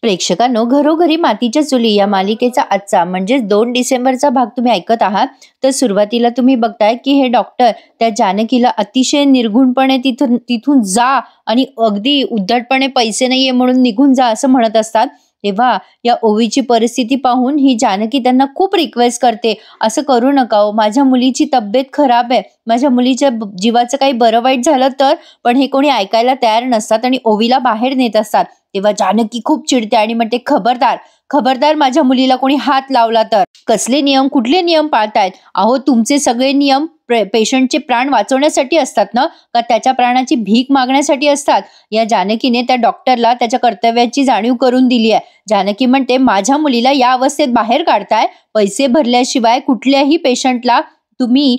प्रेक्षकांनो, घरोघरी मातीच्या चुली या मालिकेचा आजचा म्हणजे 2 डिसेंबरचा भाग तुम्ही ऐकत आहात. तर सुरुवातीला तुम्ही बघताय की हे डॉक्टर त्या जानकीला अतिशय निर्घुणपणे तिथून तिथून जा आणि अगदी उद्धटपणे पैसे नाहीये म्हणून निघून जा असं म्हणत असतात. तेव्हा या ओवीची परिस्थिती पाहून ही जानकी त्यांना खूप रिक्वेस्ट करते, असं करू नका हो, माझ्या मुलीची तब्येत खराब आहे, माझ्या मुलीच्या जीवाचं काही बरं वाईट झालं तर. पण हे कोणी ऐकायला तयार नसतात आणि ओवीला बाहेर नेत असतात. तेव्हा जानकी खूप चिडते आणि म्हणते, खबरदार खबरदार, माझ्या मुलीला कोणी हात लावला तर. कसले नियम, कुठले नियम पाळतायत? अहो, तुमचे सगळे नियम पेशंटचे प्राण वाचवण्यासाठी असतात ना, का त्याच्या प्राणाची भीक मागण्यासाठी असतात? या जानकीने त्या डॉक्टरला त्याच्या कर्तव्याची जाणीव करून दिली आहे. जानकी म्हणते, माझ्या मुलीला या अवस्थेत बाहेर काढताय, पैसे भरल्याशिवाय कुठल्याही पेशंटला तुम्ही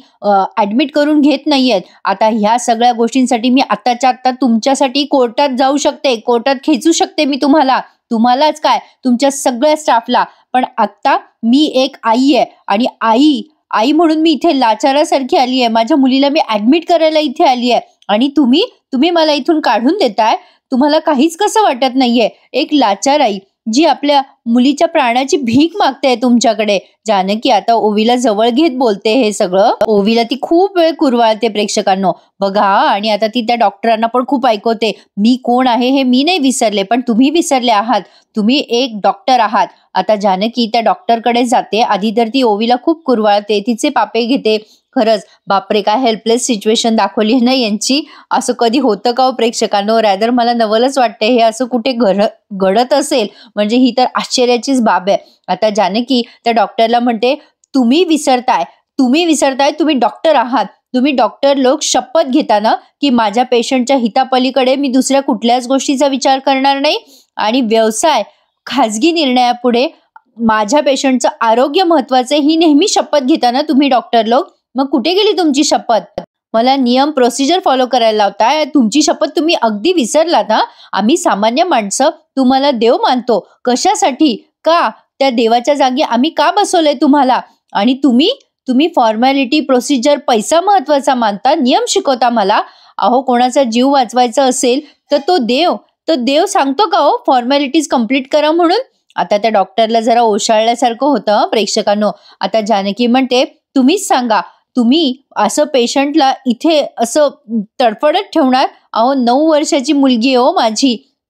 ऍडमिट करून घेत नाहीयेत. आता ह्या सगळ्या गोष्टींसाठी मी आत्ताच्या आत्ता तुमच्यासाठी कोर्टात जाऊ शकते, कोर्टात खेचू शकते मी तुम्हालाच काय, तुमच्या सगळ्या स्टाफला. पण आता मी एक आई आहे आणि आई म्हणून मी इथे लाचारासारखी आली आहे. माझ्या मुलीला मी ऍडमिट करायला इथे आली आहे आणि तुम्ही मला इथून काढून देताय. तुम्हाला काहीच कसं वाटत नाहीये? एक लाचार आई जी आपल्या मुलीच्या प्राणाची भीक मागते तुमच्याकडे. जानकी आता ओवीला जवळ घेत बोलते हे सगळं. ओवीला ती खूप वेळ कुरवाळते प्रेक्षकांनो, बघा. आणि आता ती त्या डॉक्टरांना पण खूप ऐकवते, मी कोण आहे हे मी नाही विसरले, पण तुम्ही विसरले आहात, तुम्ही एक डॉक्टर आहात. आता जानकी त्या डॉक्टरकडे जाते. आधी तर ती ओवीला खूप कुरवाळते, तिचे पापे घेते. खरंच बापरे, काय हेल्पलेस सिच्युएशन दाखवली ना यांची. असं कधी होतं का हो प्रेक्षकांनो? रॅदर मला नवलच वाटते हे असं कुठे घडत असेल म्हणजे ही तर आश्चर्याचीच बाब आहे. आता जानकी त्या डॉक्टरला म्हणते, तुम्ही विसरताय, तुम्ही डॉक्टर आहात. तुम्ही डॉक्टर लोक शपथ घेता ना की माझ्या पेशंटच्या हितापलीकडे मी दुसऱ्या कुठल्याच गोष्टीचा विचार करणार नाही आणि व्यवसाय खाजगी निर्णयापुढे माझ्या पेशंटचं आरोग्य महत्वाचं ही नेहमी शपथ घेता ना तुम्ही डॉक्टर लोक. मग कुठे गेली तुमची शपथ? मला नियम प्रोसिजर फॉलो करायला लावताय. तुमची शपथ तुम्ही अगदी विसरलात ना. आम्ही सामान्य माणसं तुम्हाला देव मानतो. कशासाठी? का? त्या देवाच्या जागी आम्ही का बसवलंय तुम्हाला? आणि तुम्ही फॉर्मॅलिटी, प्रोसिजर, पैसा महत्वाचा मानता, नियम शिकवता मला. अहो, कोणाचा जीव वाचवायचा असेल तर तो देव सांगतो का हो फॉर्मॅलिटीज कम्प्लीट करा म्हणून? आता त्या डॉक्टरला जरा ओशाळल्यासारखं होतं प्रेक्षकांनो. आता जानकी म्हणते, तुम्हीच सांगा, तुम्ही असं पेशंटला इथे असं तडफडत ठेवणार? अहो, 9 वर्षाची मुलगी आहे हो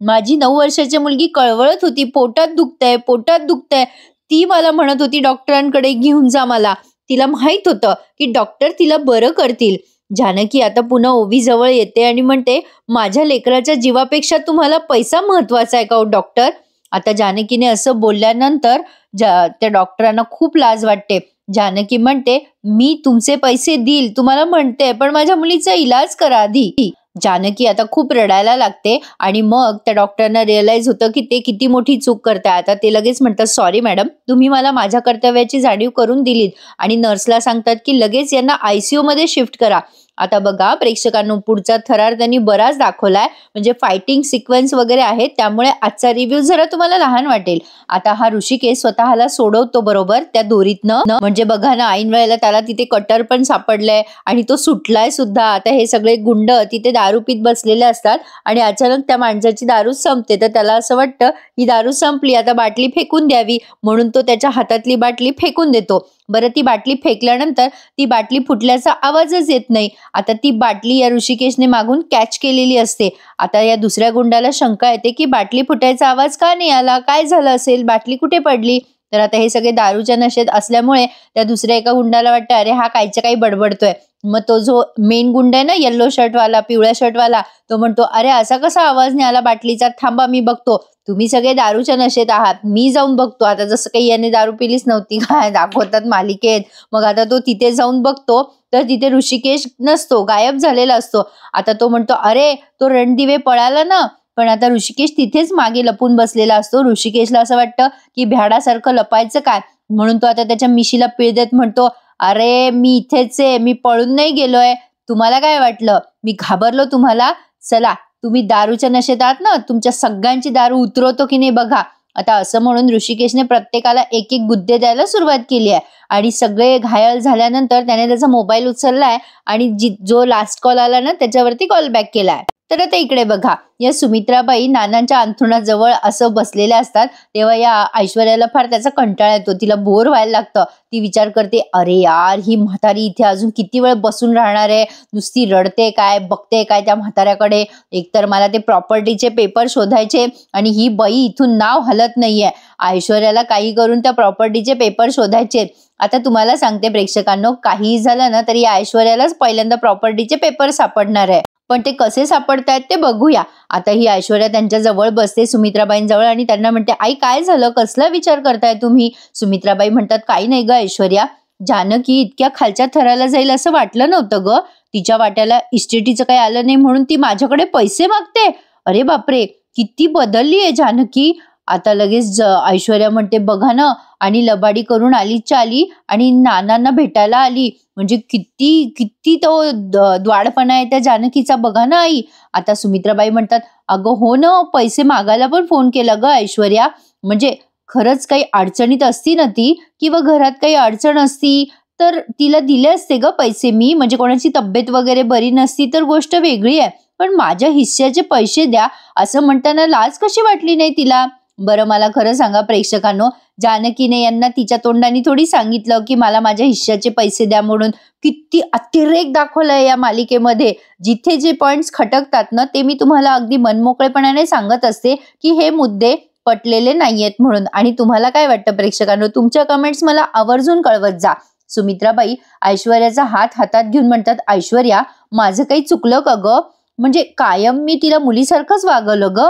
माझी 9 वर्षाची मुलगी कळवळत होती, पोटात दुखतंय. ती मला म्हणत होती डॉक्टरांकडे घेऊन जा मला. तिला माहित होतं की डॉक्टर तिला बरं करतील. जानकी आता पुन्हा ओवी जवळ येते आणि म्हणते, माझ्या लेकराच्या जीवापेक्षा तुम्हाला पैसा महत्वाचा आहे का हो डॉक्टर? आता जानकीने असं बोलल्यानंतर त्या डॉक्टरांना खूप लाज वाटते. जानकी म्हणते, मी तुमचे पैसे देईल तुम्हाला म्हणते, पण माझ्या मुलीचा इलाज करा आधी. जानकी आता खूप रडायला लागते आणि मग त्या डॉक्टरांना रिअलाइज होतं की ते किती मोठी चूक करताय. आता ते लगेच म्हणतात, सॉरी मॅडम, तुम्ही मला माझ्या कर्तव्याची जाणीव करून दिलीत. आणि नर्सला सांगतात की लगेच यांना ICU मध्ये शिफ्ट करा. आता बघा प्रेक्षकांनो, पुढचा थरार त्यांनी बराच दाखवलाय, म्हणजे फायटिंग सिक्वेन्स वगैरे आहेत, त्यामुळे आजचा रिव्ह्यू जरा तुम्हाला लहान वाटेल. आता हा ऋषिकेश स्वतःला सोडवतो बरोबर त्या दोरीतनं. म्हणजे बघा ना, ऐन वेळेला त्याला तिथे कटर पण सापडलंय आणि तो सुटलाय सुद्धा. आता हे सगळे गुंड तिथे दारू पीत बसलेले असतात आणि अचानक त्या माणसाची दारू संपते. तर त्याला असं वाटतं ही दारू संपली, आता बाटली फेकून द्यावी, म्हणून तो त्याच्या हातातली बाटली फेकून देतो. बरं, ती बाटली फेकल्यानंतर ती बाटली फुटल्याचा आवाजच येत नाही. आता ती बाटली या ऋषिकेशने मागून कॅच केलेली असते. आता या दुसऱ्या गुंडाला शंका येते की बाटली फुटायचा आवाज का नाही आला, काय झालं असेल, बाटली कुठे पडली? तर आता हे सगळे दारूच्या नशेत असल्यामुळे त्या दुसऱ्या एका गुंडाला वाटतं, अरे हा कायच्या काही बडबडतोय. मग तो जो मेन गुंड आहे ना, येल्लो शर्टवाला, पिवळ्या शर्टवाला, तो म्हणतो, अरे असा कसा आवाज नाही आला बाटलीचा, थांबा मी बघतो. तुम्ही सगळे दारूच्या नशेत आहात, मी जाऊन बघतो. आता जसं काही याने दारू पिलीच नव्हती काय दाखवतात मालिकेत. मग आता तो तिथे जाऊन बघतो तर तिथे ऋषिकेश नसतो, गायब झालेला असतो. आता तो म्हणतो, अरे तो रणदिवे पळाला ना. पण आता ऋषिकेश तिथेच मागे लपून बसलेला असतो. ऋषिकेशला असं वाटतं की भ्याडासारखं लपायचं काय, म्हणून तो आता त्याच्या मिशीला पीळ देत म्हणतो, अरे मी इथेच आहे, मी पळून नाही गेलोय, तुम्हाला काय वाटलं मी घाबरलो तुम्हाला? चला, तुम्ही दारूच्या नशेत आहात ना, तुमच्या सगळ्यांची दारू उतरवतो की नाही बघा. आता असं म्हणून ऋषिकेशने प्रत्येकाला एक एक गुद्दे द्यायला सुरुवात केली आहे आणि सगळे घायल झाल्यानंतर त्याने त्याचा मोबाईल उचललाय आणि जो लास्ट कॉल आला ना त्याच्यावरती कॉल बॅक केलाय. तर आता इकडे बघा, या सुमित्राबाई नानांच्या अंथरुणाजवळ असं बसलेल्या असतात. तेव्हा या ऐश्वर्याला फार त्याचा कंटाळा येतो, तिला बोर व्हायला लागतं. ती विचार करते, अरे यार, ही म्हातारी इथे अजून किती वेळ बसून राहणार आहे, नुसती रडते काय, बघते काय त्या म्हाताऱ्याकडे. एकतर मला ते प्रॉपर्टीचे पेपर शोधायचे आणि ही बाई इथून नाव हलत नाहीये. ऐश्वर्याला काही करून त्या प्रॉपर्टीचे पेपर शोधायचे. आता तुम्हाला सांगते प्रेक्षकांनो, काही झालं ना तरी ऐश्वर्यालाच पहिल्यांदा प्रॉपर्टीचे पेपर सापडणार आहे. पण ते कसे सापडतायत ते बघूया. आता ही ऐश्वर्या त्यांच्या जवळ बसते, सुमित्राबाईंजवळ, आणि त्यांना म्हणते, आई काय झालं, कसला विचार करताय तुम्ही? सुमित्राबाई म्हणतात, काही नाही ग ऐश्वर्या, जानकी इतक्या खालच्या थराला जाईल असं वाटलं नव्हतं ग. तिच्या वाट्याला इस्टेटीचं काही आलं नाही म्हणून ती माझ्याकडे पैसे मागते. अरे बापरे, किती बदलली आहे जानकी. आता लगेच ऐश्वर्या म्हणते, बघा ना, आणि लबाडी करून आलीच्या आली आणि नानांना भेटायला आली. म्हणजे किती किती तो द्वाडपणा आहे त्या जानकीचा, बघा ना आई. आता सुमित्राबाई म्हणतात, अगं हो ना, पैसे मागायला पण फोन केला ग ऐश्वर्या. म्हणजे खरंच काही अडचणीत असती ना ती, किंवा घरात काही अडचण असती तर तिला दिले असते ग पैसे मी. म्हणजे कोणाची तब्येत वगैरे बरी नसती तर गोष्ट वेगळी आहे, पण माझ्या हिस्स्याचे पैसे द्या असं म्हणताना लाज कशी वाटली नाही तिला? बरं मला खरं सांगा प्रेक्षकांनो, जानकीने यांना तिच्या तोंडाने थोडी सांगितलं की मला माझ्या हिश्श्याचे पैसे द्या म्हणून. किती अतिरेक दाखवलाय या मालिकेमध्ये. जिथे जे पॉइंट्स खटकतात ना ते मी तुम्हाला अगदी मनमोकळेपणाने सांगत असते की हे मुद्दे पटलेले नाहीयेत म्हणून. आणि तुम्हाला काय वाटतं प्रेक्षकांनो, तुमच्या कमेंट्स मला आवर्जून कळवत जा. सुमित्राबाई ऐश्वर्याचा हात हातात घेऊन म्हणतात, ऐश्वर्या माझं काही चुकलं का ग? म्हणजे कायम मी तिला मुलीसारखंच वागवलं ग.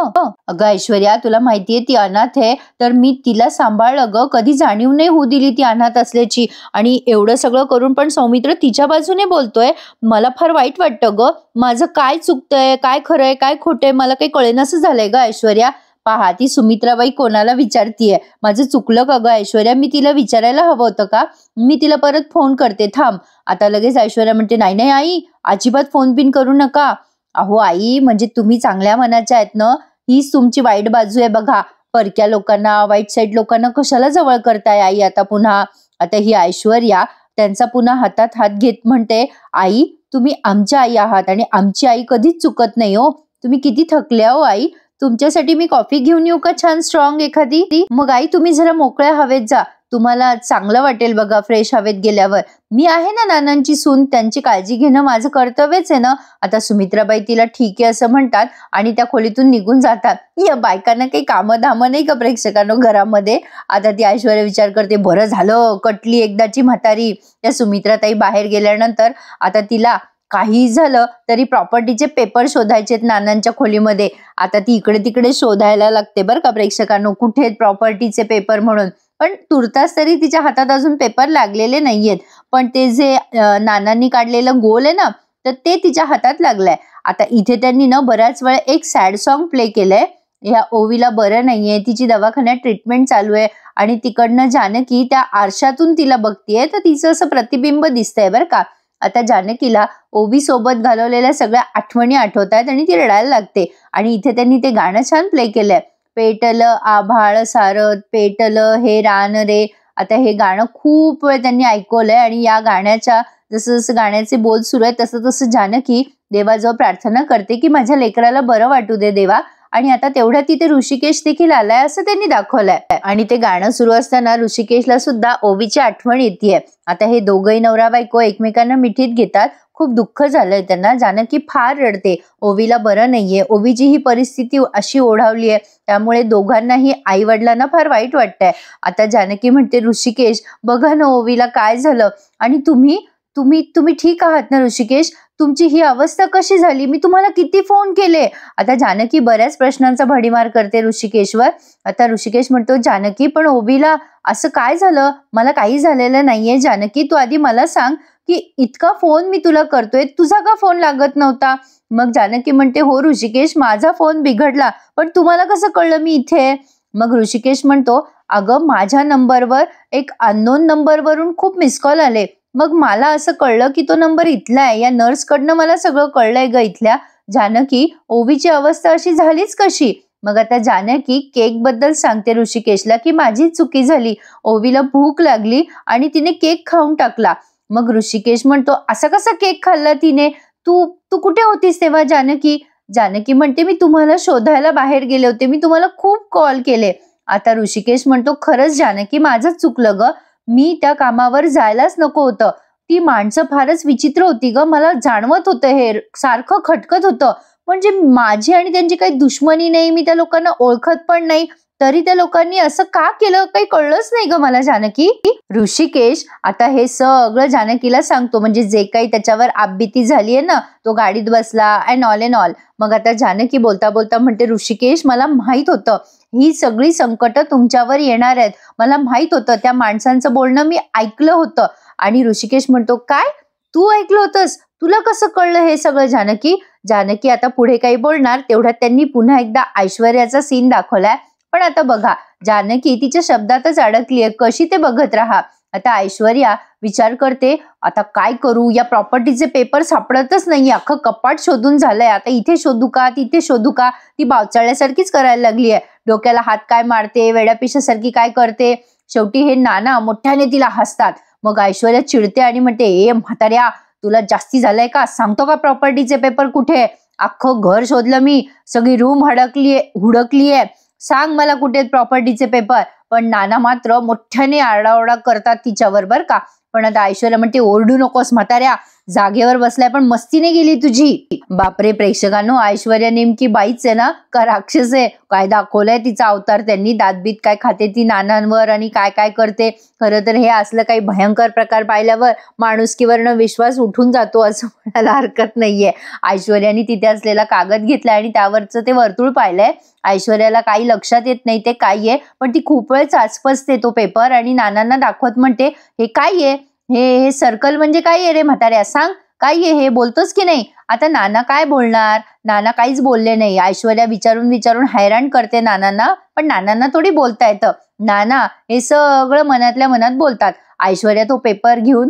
अगं ऐश्वर्या, तुला माहितीये ती अनाथ आहे, तर मी तिला सांभाळलं ग, कधी जाणीव नाही होऊ दिली ती अनाथ असल्याची. आणि एवढं सगळं करून पण सौमित्र तिच्या बाजूने बोलतोय. मला फार वाईट वाटतं ग. माझं काय चुकतंय, काय खरंय, काय खोटंय, मला काही कळेनासं झालंय ग ऐश्वर्या. पहा, ती सुमित्राबाई कोणाला विचारतीये, माझं चुकलं का ग ऐश्वर्या? मी तिला विचारायला हवं होतं का? मी तिला परत फोन करते थांब. आता लगेच ऐश्वर्या म्हणते, नाही नाही आई, अजिबात फोन बिन करू नका. अहो आई, म्हणजे तुम्ही चांगल्या मनाच्या आहेत ना, हीच तुमची वाईट बाजू आहे बघा. परक्या लोकांना, वाईट साईड लोकांना कशाला जवळ करताय आई आता पुन्हा? आता ही ऐश्वर्या त्यांचा पुन्हा हातात हात घेत म्हणते, आई तुम्ही आमच्या आई आहात आणि आमची आई कधीच चुकत नाही हो. तुम्ही किती थकल्या हो आई. तुमच्यासाठी मी कॉफी घेऊन येऊ का छान स्ट्रॉंग एखादी? मग आई तुम्ही जरा मोकळ्या हवेत जा, तुम्हाला चांगलं वाटेल बघा फ्रेश हवेत गेल्यावर. मी आहे ना नानांची सून, त्यांची काळजी घेणं माझं कर्तव्यच आहे ना. आता सुमित्राबाई तिला ठीक आहे असं म्हणतात आणि त्या खोलीतून निघून जातात. या बायकांना काही कामं धामं नाही का प्रेक्षकांनो घरामध्ये? आता ती ऐश्वर्या विचार करते, बरं झालं कटली एकदाची म्हातारी. त्या सुमित्राताई बाहेर गेल्यानंतर आता तिला काही झालं तरी प्रॉपर्टीचे पेपर शोधायचेत नानांच्या खोलीमध्ये. आता ती इकडे तिकडे शोधायला लागते बरं का प्रेक्षकांनो, कुठे प्रॉपर्टीचे पेपर म्हणून. पण तुर्तास तरी तिच्या हातात अजून पेपर लागलेले नाहीयेत, पण ते जे नानांनी काढलेलं गोल आहे ना, तर ते तिच्या हातात लागलंय. आता इथे त्यांनी ना बऱ्याच वेळा एक सॅड सॉन्ग प्ले केलंय. ह्या ओवीला बरं नाहीये, तिची दवाखान्यात ट्रीटमेंट चालू आहे आणि तिकडनं जानकी त्या आरशातून तिला बघतीये, तर तिचं असं प्रतिबिंब दिसतंय बरं का. आता जानकीला ओवी सोबत घालवलेल्या सगळ्या आठवणी आठवत आहेत आणि ती रडायला लागते. आणि इथे त्यांनी ते गाणं छान प्ले केलंय, पेटलं आभाळ सारत पेटलं हे रान रे. आता हे गाणं खूप वेळ त्यांनी ऐकवलंय आणि या गाण्याच्या जसं जसं गाण्याचे बोल सुरू आहेत तसं तसं जानकी देवाजवळ प्रार्थना करते की माझ्या लेकराला बरं वाटू दे देवा. आणि आता तेवढ्यात तिथे ऋषिकेश देखील आलाय असं त्यांनी दाखवलंय. आणि ते गाणं सुरू असताना ऋषिकेशला सुद्धा ओवीची आठवण येते. आता हे दोघंही नवरा बायको एकमेकांना मिठीत घेतात. खूप दुःख झालंय त्यांना. जानकी फार रडते, ओवीला बरं नाहीये, ओवीची ही परिस्थिती अशी ओढावली आहे, त्यामुळे दोघांनाही आई वडिलांना फार वाईट वाटतंय. आता जानकी म्हणते, ऋषिकेश बघा ना ओवीला काय झालं, आणि तुम्ही तुम्ही तुम्ही ठीक आहात ना ऋषिकेश? तुमची ही अवस्था कशी झाली? मी तुम्हाला किती फोन केले. आता जानकी बऱ्याच प्रश्नांचा भडीमार करते ऋषिकेशवर. आता ऋषिकेश म्हणतो, जानकी पण ओवीला असं काय झालं? मला काही झालेलं नाहीये जानकी, तू आधी मला सांग की इतका फोन मी तुला करतोय, तुझा का फोन लागत नव्हता? मग जानकी म्हणते, हो ऋषिकेश, माझा फोन बिघडला, पण तुम्हाला कसं कळलं मी इथे? मग ऋषिकेश म्हणतो, अगं माझ्या नंबरवर एक अननोन नंबरवरून खूप मिस कॉल आले, मग मला असं कळलं की तो नंबर इथला आहे. या नर्सकडनं मला सगळं कळलंय ग इथल्या. जानकी ओवीची अवस्था अशी झालीच कशी? मग आता जानकी केक बद्दल सांगते ऋषिकेशला की माझी चुकी झाली, ओवीला भूक लागली आणि तिने केक खाऊन टाकला. मग ऋषिकेश म्हणतो, असा कसा केक खाल्ला तिने? तू तू कुठे होतीस तेव्हा जानकी? जानकी म्हणते मी तुम्हाला शोधायला बाहेर गेले होते, मी तुम्हाला खूप कॉल केले. आता ऋषिकेश म्हणतो खरंच जानकी माझंच चुकलं ग, मी त्या कामावर जायलाच नको होतं. ती माणसं फारच विचित्र होती ग, मला जाणवत होतं हे सारखं खटकत होतं. म्हणजे माझी आणि त्यांची काही दुश्मनी नाही, मी त्या लोकांना ओळखत पण नाही, तरी त्या लोकांनी असं का केलं काही कळलंच नाही ग मला जानकी. ऋषिकेश आता हे सगळं जानकीला सांगतो, म्हणजे जे काही त्याच्यावर आपबीती झालीये ना, तो गाडीत बसला अँड ऑल अँड ऑल. मग आता जानकी बोलता बोलता म्हणते ऋषिकेश मला माहित होतं ही सगळी संकट तुमच्यावर येणार आहेत, मला माहित होतं, त्या माणसांचं बोलणं मी ऐकलं होतं. आणि ऋषिकेश म्हणतो काय तू ऐकलं होतंस, तुला कसं कळलं हे सगळं जानकी. जानकी आता पुढे काही बोलणार तेवढ्यात त्यांनी पुन्हा एकदा ऐश्वर्याचा सीन दाखवलाय. पण आता बघा जानकी तिच्या शब्दातच अडकलीये, कशी ते बघत राहा. आता ऐश्वर्या विचार करते आता काय करू, या प्रॉपर्टीचे पेपर सापडतच नाही, अख्खं कपाट शोधून झालंय, आता इथे शोधू का तिथे शोधू का. ती बावचाळल्यासारखीच करायला लागली आहे, डोक्याला हात काय मारते, वेड्यापिशासारखी काय करते. शेवटी हे नाना मोठ्याने तिला हसतात. मग ऐश्वर्या चिडते आणि म्हणते ए म्हाताऱ्या तुला जास्ती झालंय का, सांगतो का प्रॉपर्टीचे पेपर कुठे, अख्खं घर शोधलं मी, सगळी रूम हुडकलीये, सांग मला कुठे प्रॉपर्टीचे पेपर. पण नाना मात्र मोठ्याने आरडाओरडा करतात तिच्यावर बर का. पण आता ऐश्वर्या म्हणते ओरडू नकोस म्हाताऱ्या, जागेवर बसलाय पण मस्तीने गेली तुझी. बापरे प्रेक्षकांनो, ऐश्वर्या नेमकी बाईच आहे ना का राक्षस आहे, काय दाखवलंय तिचा अवतार त्यांनी, दातबीत काय खाते ती नानांवर आणि काय काय करते. खरं तर हे असलं काही भयंकर प्रकार पाहिल्यावर माणुसकीवरनं विश्वास उठून जातो असं म्हणायला हरकत नाहीये. ऐश्वर्याने तिथे असलेला कागद घेतलाय आणि त्यावरचं ते वर्तुळ पाहिलंय. ऐश्वर्याला काही लक्षात येत नाही ते काय आहे, पण ती खूप वेळ चाचपसते तो पेपर आणि नानांना दाखवत म्हणते हे काय आहे, हे सर्कल म्हणजे काय आहे रे म्हाताऱ्या, सांग काय आहे हे, बोलतोस की नाही. आता नाना काय बोलणार, नाना काहीच बोलले नाही. ऐश्वर्या विचारून विचारून हैराण करते नानांना, पण नानांना थोडी बोलता येतं. नाना हे सगळं मनातल्या मनात बोलतात. ऐश्वर्या तो पेपर घेऊन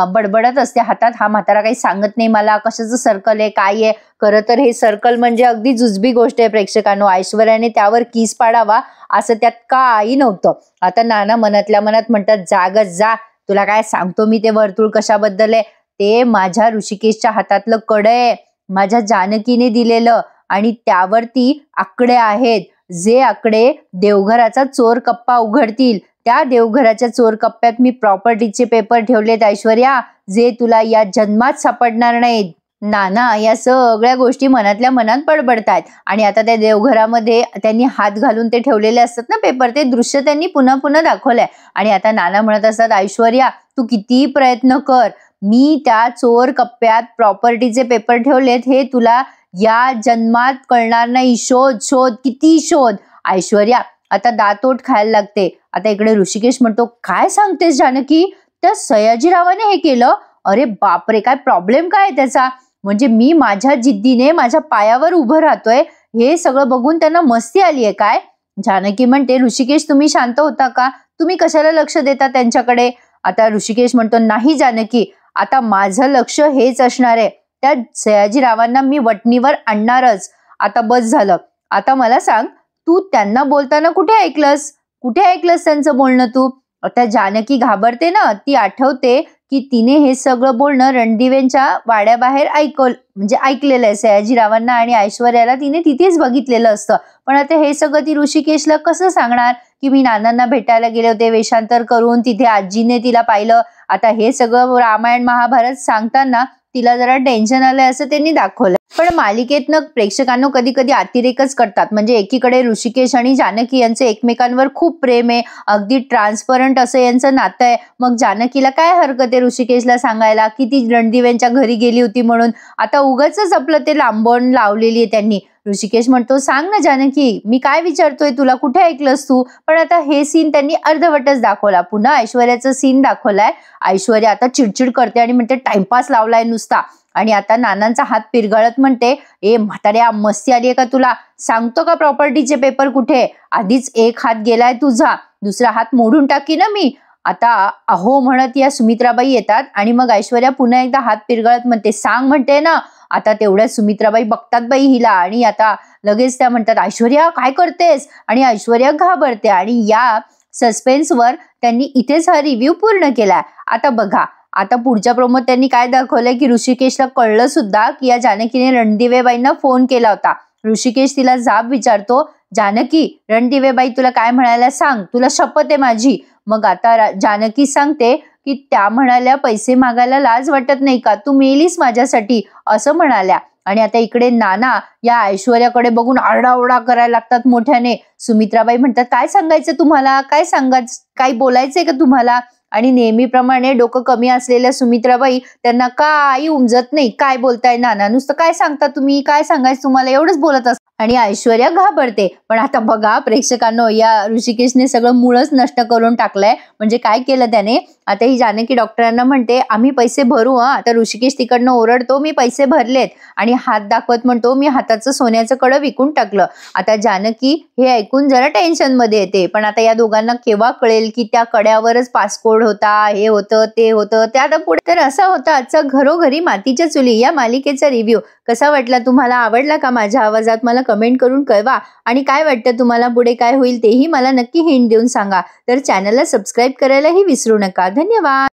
बडबडत असते हातात, हा म्हातारा काही सांगत नाही मला कशाचं सर्कल आहे काय आहे. खरं तर हे सर्कल म्हणजे अगदी जुजबी गोष्ट आहे प्रेक्षकांनो, ऐश्वर्याने त्यावर कीस पाडावा असं त्यात काही नव्हतं. आता नाना मनातल्या मनात म्हणतात जागच जा, तुला काय सांगतो मी ते वर्तुळ कशाबद्दल आहे, ते माझ्या ऋषिकेशच्या हातातलं कड आहे, माझ्या जानकीने दिलेलं, आणि त्यावरती आकडे आहेत, जे आकडे देवघराचा चोर कप्पा उघडतील. त्या देवघराच्या चोर कप्प्यात मी प्रॉपर्टीचे पेपर ठेवलेत ऐश्वर्या, जे तुला या जन्मात सापडणार नाहीत. नाना या सगळ्या गोष्टी मनातल्या मनात बडबडतायत आणि आता त्या देवघरामध्ये त्यांनी हात घालून ते ठेवलेले असतात ना पेपर, ते दृश्य त्यांनी पुन्हा पुन्हा दाखवलंय. आणि आता नाना म्हणत असतात ऐश्वर्या तू किती प्रयत्न कर, मी त्या चोर कप्प्यात प्रॉपर्टीचे पेपर ठेवलेत हे तुला या जन्मात कळणार नाही, शोध शोध किती शोध. ऐश्वर्या आता दातोट खायला लागते. आता इकडे ऋषिकेश म्हणतो काय सांगतेस जानकी, त्या सयाजीरावाने हे केलं, अरे बापरे काय प्रॉब्लेम काय त्याचा, म्हणजे मी माझ्या जिद्दीने माझ्या पायावर उभं राहतोय हे सगळं बघून त्यांना मस्ती आली आहे काय. जानकी म्हणते ऋषिकेश तुम्ही शांत होता का, तुम्ही कशाला लक्ष देता त्यांच्याकडे. आता ऋषिकेश म्हणतो नाही जानकी, आता माझं लक्ष हेच असणार आहे, त्या सयाजीरावांना मी वटणीवर आणणारच, आता बस झालं. आता मला सांग तू त्यांना बोलताना कुठे ऐकलंस त्यांचं बोलणं तू. आता जानकी घाबरते ना, ती आठवते की तिने हे सगळं बोलणं रणदिवेंच्या वाड्याबाहेर ऐकलेलं आहे, सयाजीरावांना आणि ऐश्वर्याला तिने तिथेच बघितलेलं असतं. पण आता हे सगळं ती ऋषिकेशला कसं सांगणार की मी नानांना भेटायला गेले होते वेषांतर करून, तिथे आजीने तिला पाहिलं. आता हे सगळं रामायण महाभारत सांगताना तिला जरा टेन्शन आलंय असं त्यांनी दाखवलं. पण मालिकेतनं प्रेक्षकांना कधी कधी अतिरेकच करतात, म्हणजे एकीकडे ऋषिकेश आणि जानकी यांचं एकमेकांवर खूप प्रेम आहे, अगदी ट्रान्सपरंट असं यांचं नातं आहे. मग जानकीला काय हरकत आहे ऋषिकेशला सांगायला की ती रणदिव्यांच्या घरी गेली होती म्हणून, आता उगाचच आपलं ते लांबण लावलेली आहे त्यांनी. ऋषिकेश म्हणतो सांग ना जानकी, मी काय विचारतोय तुला, कुठे ऐकलंस तू. पण आता हे सीन त्यांनी अर्धवटच दाखवला, पुन्हा ऐश्वर्याचं सीन दाखवलाय. ऐश्वर्या आता चिडचिड करते आणि म्हणते टाइमपास लावलाय नुसता. आणि आता नानांचा हात पिरगळत म्हणते ए म्हाताऱ्या मस्ती आलीये का तुला, सांगतो का प्रॉपर्टीचे पेपर कुठे, आधीच एक हात गेलाय तुझा, दुसरा हात मोडून टाकी ना मी. आता अहो म्हणत या सुमित्राबाई येतात आणि मग ऐश्वर्या पुन्हा एकदा हात पिरगळत म्हणते सांग म्हणते ना. आता तेवढ्या सुमित्राबाई बघतात बाई हिला आणि आता लगेच त्या म्हणतात ऐश्वर्या काय करतेस, आणि ऐश्वर्या घाबरते. आणि या सस्पेन्सवर त्यांनी इथेच हा रिव्ह्यू पूर्ण केलाय. आता बघा आता पुढच्या प्रोमोत त्यांनी काय दाखवलंय की ऋषिकेशला कळलं सुद्धा की या जानकीने रणदिवेबाईंना फोन केला होता. ऋषिकेश तिला जाब विचारतो, जानकी रणदिवेबाई तुला काय म्हणाल्या सांग, तुला शपथ आहे माझी. मग आता जानकी सांगते की त्या म्हणाल्या पैसे मागायला लाज वाटत नाही का, तू मेलीस माझ्यासाठी असं म्हणाल्या. आणि आता इकडे नाना या ऐश्वर्याकडे बघून आरडाओरडा करायला लागतात मोठ्याने. सुमित्राबाई म्हणतात काय सांगायचं तुम्हाला, काय बोलायचंय का तुम्हाला. आणि नेहमीप्रमाणे डोकं कमी असलेल्या सुमित्राबाई त्यांना काही उमजत नाही. काय बोलताय नाना, नुसतं काय सांगता तुम्ही, काय सांगायचं तुम्हाला, एवढंच बोलत असत. आणि ऐश्वर्या घाबरते. पण आता बघा प्रेक्षकांनो, या ऋषिकेशने सगळं मूळच नष्ट करून टाकलंय. म्हणजे काय केलं त्याने, आता ही जानकी डॉक्टरांना म्हणते आम्ही पैसे भरू. आता ऋषिकेश तिकडनं ओरडतो मी पैसे भरलेत आणि हात दाखवत म्हणतो मी हाताचं सोन्याचं कडं विकून टाकलं. आता जानकी हे ऐकून जरा टेन्शन मध्ये येते. पण आता या दोघांना केव्हा कळेल की त्या कड्यावरच पासकोड होता, हे होतं ते होतं. ते आता पुढे तर असा होता आजचा घरोघरी मातीच्या चुली या मालिकेचा रिव्ह्यू. कसा वाटला तुम्हाला, आवडला का माझ्या आवाजात, मला कमेंट करून कळवा. आणि काय वाटतं तुम्हाला पुढे काय होईल तेही मला नक्की हिंट देऊन सांगा. तर चॅनलला सबस्क्राईब करायलाही विसरू नका. धन्यवाद.